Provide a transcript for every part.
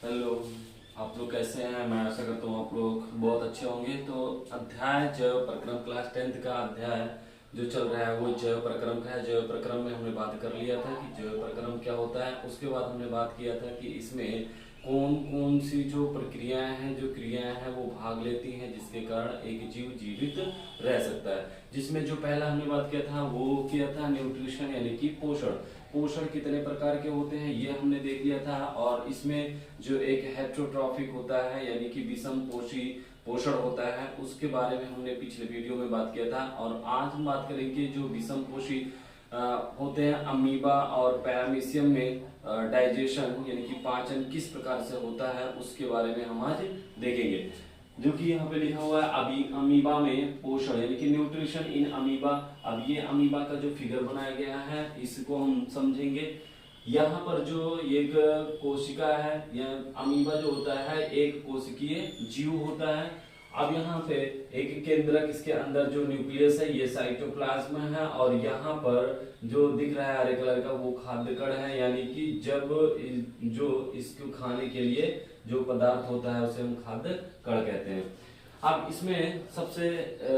Hello. आप लोग कैसे हैं? मैं आशा करता हूँ आप लोग बहुत अच्छे होंगे। तो अध्याय जैव प्रक्रम क्लास 10th का अध्याय जो चल रहा है वो जैव प्रक्रम का है। जैव प्रक्रम में हमने बात कर लिया था कि जैव प्रक्रम क्या होता है। उसके बाद हमने बात किया था कि इसमें कौन कौन सी जो प्रक्रियाएं हैं, जो क्रियाएं हैं वो भाग लेती हैं जिसके कारण एक जीव जीवित रह सकता है। जिसमें जो पहला हमने बात किया था वो किया था न्यूट्रिशन यानी कि पोषण। पोषण कितने प्रकार के होते हैं ये हमने देख लिया था। और इसमें जो एक हेट्रोट्रॉफिक होता है यानी कि विषम पोषी पोषण होता है उसके बारे में हमने पिछले वीडियो में बात किया था। और आज हम बात करेंगे जो विषम पोषी होते हैं अमीबा और पैरामीशियम में डाइजेशन यानी कि पाचन किस प्रकार से होता है उसके बारे में हम आज देखेंगे। जो कि यहाँ पे लिखा हुआ है अभी अमीबा में पोषण यानी कि न्यूट्रिशन इन अमीबा। अब ये अमीबा का जो फिगर बनाया गया है इसको हम समझेंगे। यहाँ पर जो एक कोशिका है या अमीबा जो होता है एक कोशिकीय जीव होता है। अब यहाँ पे एक केंद्रक इसके अंदर जो न्यूक्लियस है ये साइटोप्लाज्म है और यहाँ पर जो दिख रहा है हरे कलर का वो खाद्य कण है यानी कि जब जो इसको खाने के लिए जो पदार्थ होता है उसे हम खाद्य कण कहते हैं। अब इसमें सबसे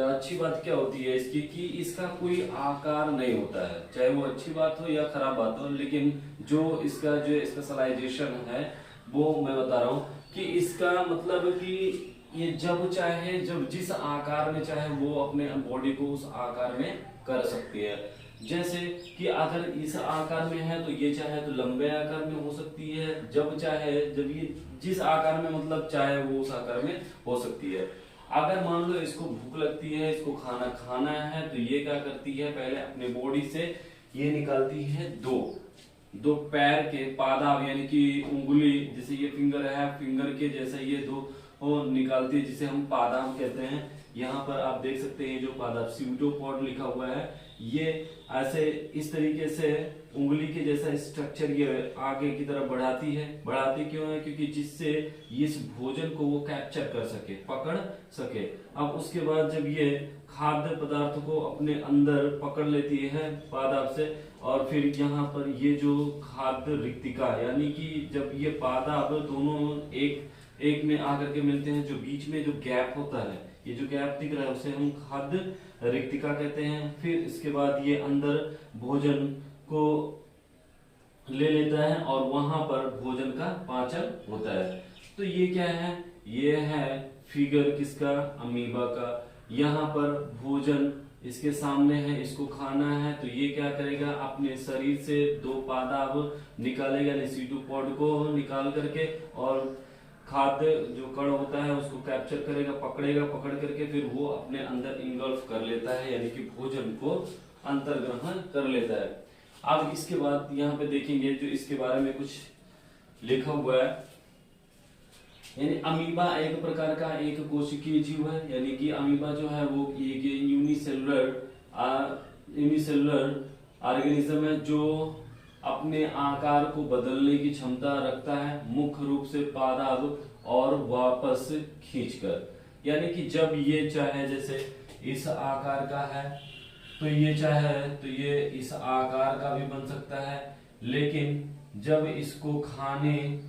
अच्छी बात क्या होती है इसकी कि इसका कोई आकार नहीं होता है, चाहे वो अच्छी बात हो या खराब बात हो। लेकिन जो इसका जो स्पेशलाइजेशन है वो मैं बता रहा हूँ कि इसका मतलब कि ये जब चाहे जब जिस आकार में चाहे वो अपने बॉडी को उस आकार में कर सकती है। जैसे कि अगर इस आकार में है तो ये चाहे तो लंबे आकार में हो सकती है, जब चाहे जब ये जिस आकार में मतलब चाहे वो उस आकार में हो सकती है। अगर मान लो इसको भूख लगती है, इसको खाना खाना है तो ये क्या करती है पहले अपने बॉडी से ये निकालती है दो दो पैर के पादाब यानी कि उंगली, जैसे ये फिंगर है फिंगर के जैसे ये दो वो निकालती है जिसे हम पादाब कहते हैं। यहाँ पर आप देख सकते हैं जो पादाब स्यूडोपॉड लिखा हुआ है ये ऐसे इस तरीके से उंगली के जैसा स्ट्रक्चर ये आगे की तरफ बढ़ाती है। बढ़ाती क्यों है? क्योंकि जिससे इस भोजन को वो कैप्चर कर सके, पकड़ सके। अब उसके बाद जब ये खाद्य पदार्थ को अपने अंदर पकड़ लेती है पादाब से और फिर यहाँ पर ये जो खाद्य रिक्तिका यानी कि जब ये पादाब दोनों एक एक में आकर के मिलते हैं, जो बीच में जो गैप होता है ये जो गैप दिख रहा है उसे हम खाद्य रिक्तिका कहते हैं। फिर इसके बाद ये अंदर भोजन को ले लेता है और वहां पर भोजन का पाचन होता है। तो ये क्या है? ये है फिगर किसका? अमीबा का। यहाँ पर भोजन इसके सामने है, इसको खाना है तो ये क्या करेगा अपने शरीर से दो पादाब निकालेगा लिसिटोपॉड को निकाल करके और खाद्य जो कण होता है उसको कैप्चर करेगा, पकड़ेगा, पकड़ करके फिर वो अपने अंदर इन्गल्फ कर लेता है यानी कि भोजन को अंतर्ग्रहण कर लेता है। अब इसके बाद यहाँ पे देखेंगे जो इसके बारे में कुछ लिखा हुआ है। यानी अमीबा एक प्रकार का एक कोशिकीय जीव है यानी कि अमीबा जो है वो एक यूनिसेलुलर ऑर्गेनिज्म है जो अपने आकार को बदलने की क्षमता रखता है, मुख्य रूप से पादाब और वापस खींचकर। यानी कि जब ये चाहे जैसे इस आकार का है तो ये चाहे तो ये इस आकार का भी बन सकता है, लेकिन जब इसको खाने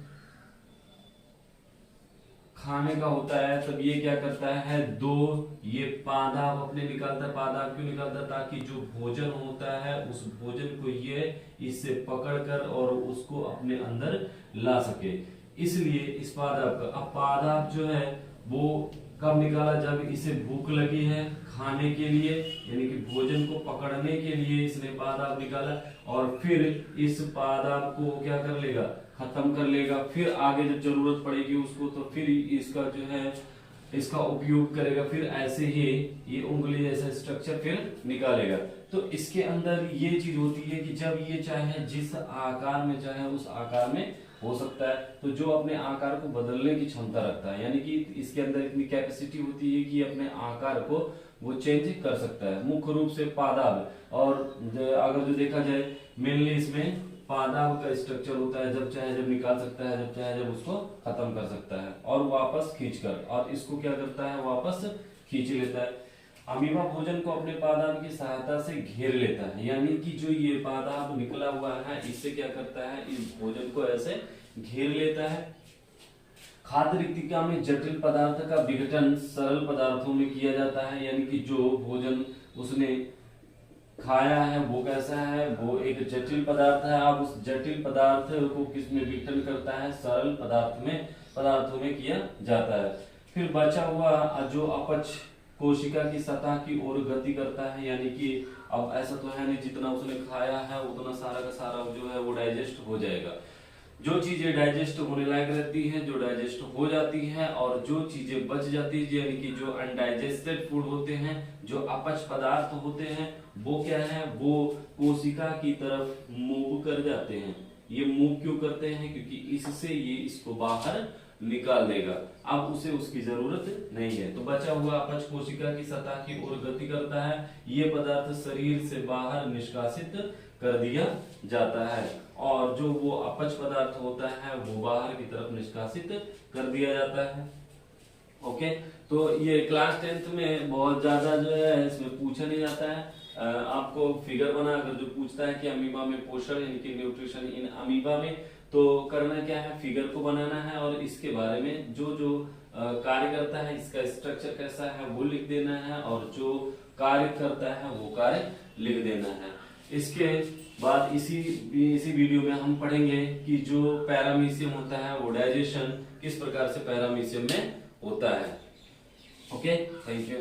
का होता है तब ये क्या करता है दो ये पादाब अपने निकालता है। पादाब क्यों निकालता है? ताकि जो भोजन होता है उस भोजन को ये इससे पकड़कर और उसको अपने अंदर ला सके, इसलिए इस पादाब का। अब पादाब जो है वो कब निकाला? जब इसे भूख लगी है खाने के लिए यानी कि भोजन को पकड़ने के लिए इसने पादाब निकाला और फिर इस पादाब को क्या कर लेगा? खत्म कर लेगा। फिर आगे जब जरूरत पड़ेगी उसको तो फिर इसका जो है इसका उपयोग करेगा, फिर ऐसे ही ये उंगली जैसा स्ट्रक्चर फिर निकालेगा। तो इसके अंदर ये चीज होती है कि जब ये चाहे जिस आकार में चाहे उस आकार में हो सकता है, तो जो अपने आकार को बदलने की क्षमता रखता है यानी कि इसके अंदर इतनी कैपेसिटी होती है कि अपने आकार को वो चेंज कर सकता है, मुख्य रूप से पादाब। और अगर जो देखा जाए मेनली इसमें पादाब का स्ट्रक्चर होता है, जब चाहे जब निकाल सकता है, जब चाहे जब उसको खत्म कर सकता है और वापस खींचकर, और इसको क्या करता है वापस खींच लेता है। अमीबा भोजन को अपने पादाब की सहायता से घेर लेता है यानी कि जो ये पादाब निकला हुआ है इससे क्या करता है इस भोजन को ऐसे घेर लेता है खाद्य रिक्तिका में जटिल पदार्थ का विघटन सरल पदार्थों में किया जाता है, यानी कि जो भोजन उसने खाया है वो कैसा है, वो एक जटिल पदार्थ है। अब उस जटिल पदार्थ को किस में विघटन करता है, सरल पदार्थों में किया जाता है। फिर बचा हुआ जो अपच कोशिका की सतह की ओर गति करता है, यानी कि अब ऐसा तो है नहीं जितना उसने खाया है उतना सारा का सारा जो है वो डाइजेस्ट हो जाएगा। जो चीजें डाइजेस्ट होने लायक रहती हैं, जो डाइजेस्ट हो जाती हैं, और जो चीजें बच जाती है यानी कि जो अनडाइजेस्टेड फूड होते हैं, जो अपच पदार्थ होते हैं, वो क्या है, वो कोशिका की तरफ मूव कर जाते हैं। ये मूव क्यों करते हैं, क्योंकि इससे ये इसको बाहर निकाल देगा, अब उसे उसकी जरूरत नहीं है। तो बचा हुआ अपच कोशिका की सतह की ओर गति करता है, ये पदार्थ शरीर से बाहर निष्कासित कर दिया जाता है, और जो वो अपच पदार्थ होता है वो बाहर की तरफ निष्कासित कर दिया जाता है। ओके, तो ये क्लास 10th में बहुत ज्यादा जो है इसमें पूछा नहीं जाता है। आपको फिगर बनाकर जो पूछता है कि अमीबा में पोषण यानी कि न्यूट्रिशन इन अमीबा में, तो करना क्या है, फिगर को बनाना है और इसके बारे में जो जो कार्य करता है, इसका स्ट्रक्चर कैसा है वो लिख देना है, और जो कार्य करता है वो कार्य लिख देना है। इसके बाद इसी वीडियो में हम पढ़ेंगे कि जो पैरामीशियम होता है वो डाइजेशन किस प्रकार से पैरामीशियम में होता है। Okay, thank you.